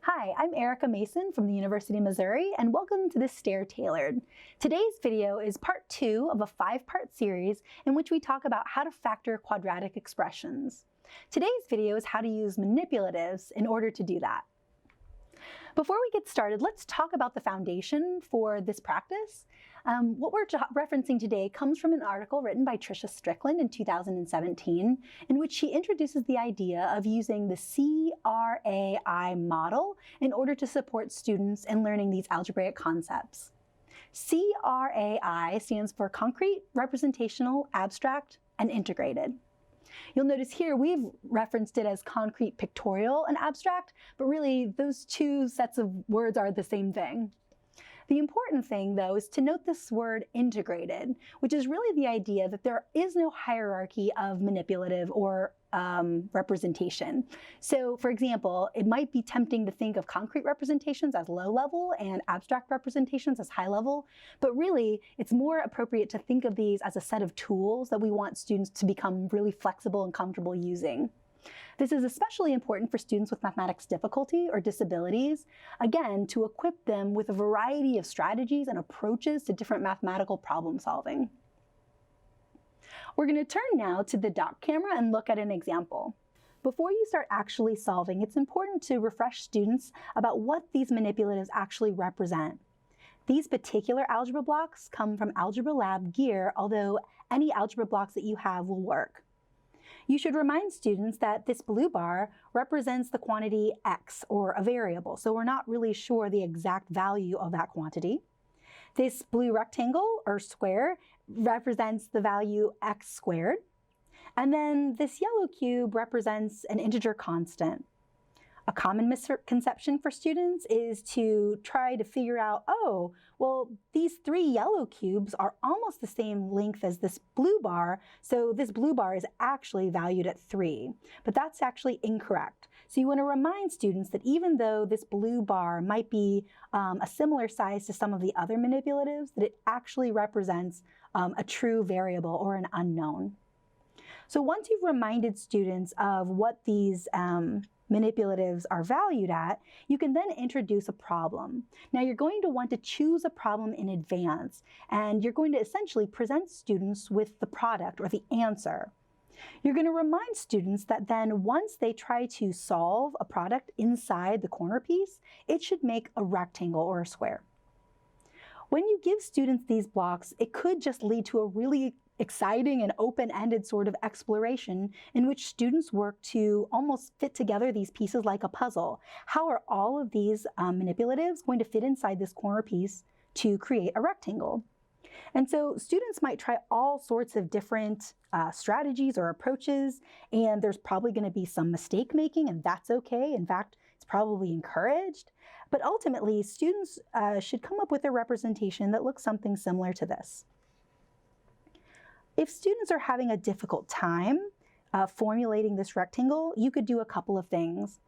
Hi, I'm Erica Mason from the University of Missouri, and welcome to this STAIR Tailored. Today's video is part 2 of a 5-part series in which we talk about how to factor quadratic expressions. Today's video is how to use manipulatives in order to do that. Before we get started, let's talk about the foundation for this practice. What we're referencing today comes from an article written by Tricia Strickland in 2017, in which she introduces the idea of using the CRAI model in order to support students in learning these algebraic concepts. CRAI stands for Concrete, Representational, Abstract, and Integrated. You'll notice here we've referenced it as concrete, pictorial, and abstract, but really those two sets of words are the same thing. The important thing, though, is to note this word integrated, which is really the idea that there is no hierarchy of manipulative or representation. So, for example, it might be tempting to think of concrete representations as low level and abstract representations as high level, but really it's more appropriate to think of these as a set of tools that we want students to become really flexible and comfortable using. This is especially important for students with mathematics difficulty or disabilities, again, to equip them with a variety of strategies and approaches to different mathematical problem solving. We're going to turn now to the dock camera and look at an example. Before you start actually solving, it's important to refresh students about what these manipulatives actually represent. These particular algebra blocks come from Algebra Lab gear, although any algebra blocks that you have will work. You should remind students that this blue bar represents the quantity x, or a variable, so we're not really sure the exact value of that quantity. This blue rectangle, or square, represents the value x squared. And then this yellow cube represents an integer constant. A common misconception for students is to try to figure out, oh, well, these 3 yellow cubes are almost the same length as this blue bar, so this blue bar is actually valued at 3. But that's actually incorrect. So you want to remind students that even though this blue bar might be a similar size to some of the other manipulatives, that it actually represents a true variable or an unknown. So once you've reminded students of what these manipulatives are valued at, you can then introduce a problem. Now you're going to want to choose a problem in advance, and you're going to essentially present students with the product or the answer. You're going to remind students that then once they try to solve a product inside the corner piece, it should make a rectangle or a square. When you give students these blocks, it could just lead to a really exciting and open-ended sort of exploration in which students work to almost fit together these pieces like a puzzle. How are all of these manipulatives going to fit inside this corner piece to create a rectangle? And so students might try all sorts of different strategies or approaches, and there's probably going to be some mistake making, and that's okay. In fact, it's probably encouraged. But ultimately, students should come up with a representation that looks something similar to this. If students are having a difficult time formulating this rectangle, you could do a couple of things.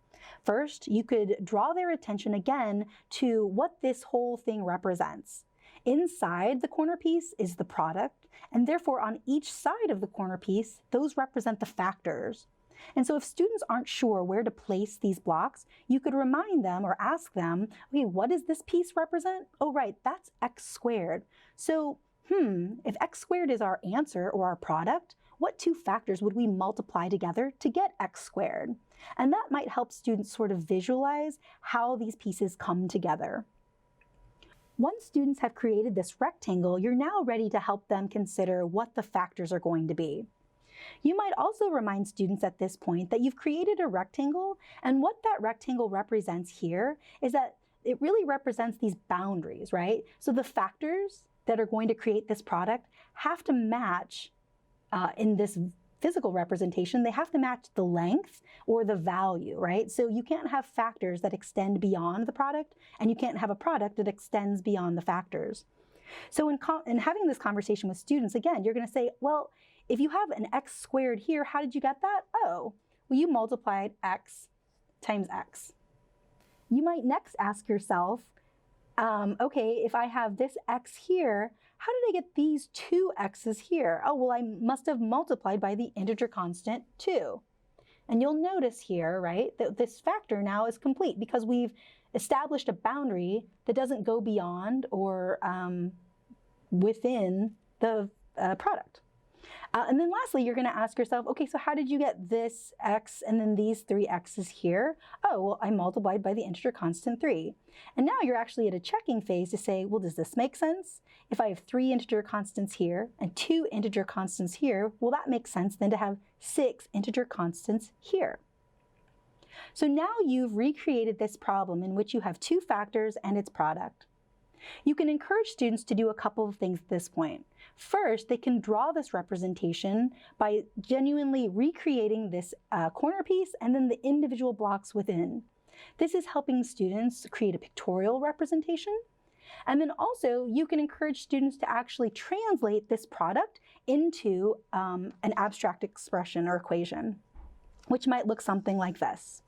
First, you could draw their attention again to what this whole thing represents. Inside the corner piece is the product, and therefore on each side of the corner piece, those represent the factors. And so if students aren't sure where to place these blocks, you could remind them or ask them, okay, what does this piece represent? Oh, right, that's x squared. So if x squared is our answer or our product, what 2 factors would we multiply together to get x squared? And that might help students sort of visualize how these pieces come together. Once students have created this rectangle, you're now ready to help them consider what the factors are going to be. You might also remind students at this point that you've created a rectangle, and what that rectangle represents here is that it really represents these boundaries, right? So the factors that are going to create this product have to match in this physical representation, they have to match the length or the value, right? So you can't have factors that extend beyond the product, and you can't have a product that extends beyond the factors. So in having this conversation with students, again, you're going to say, well, if you have an x squared here, how did you get that? Oh, well, you multiplied x times x. You might next ask yourself, okay, if I have this x here, how did I get these 2 x's here? Oh, well, I must have multiplied by the integer constant 2. And you'll notice here, right, that this factor now is complete because we've established a boundary that doesn't go beyond or within the product. And then lastly, you're going to ask yourself, okay, so how did you get this x and then these 3 x's here? Oh, well, I multiplied by the integer constant 3. And now you're actually at a checking phase to say, well, does this make sense? If I have 3 integer constants here and 2 integer constants here, well, that makes sense then to have 6 integer constants here. So now you've recreated this problem in which you have 2 factors and its product. You can encourage students to do a couple of things at this point. First, they can draw this representation by genuinely recreating this corner piece and then the individual blocks within. This is helping students create a pictorial representation. And then also, you can encourage students to actually translate this product into an abstract expression or equation, which might look something like this.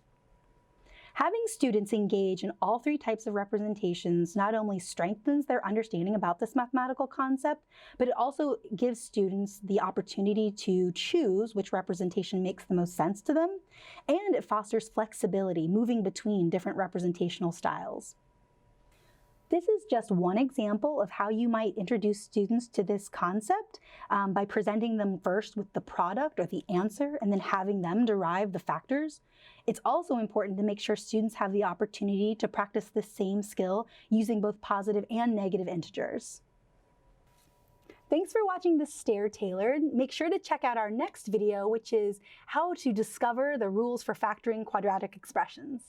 Having students engage in all 3 types of representations not only strengthens their understanding about this mathematical concept, but it also gives students the opportunity to choose which representation makes the most sense to them, and it fosters flexibility, moving between different representational styles. This is just one example of how you might introduce students to this concept by presenting them first with the product or the answer and then having them derive the factors. It's also important to make sure students have the opportunity to practice the same skill using both positive and negative integers. Thanks for watching this STAIR Tailored. Make sure to check out our next video, which is how to discover the rules for factoring quadratic expressions.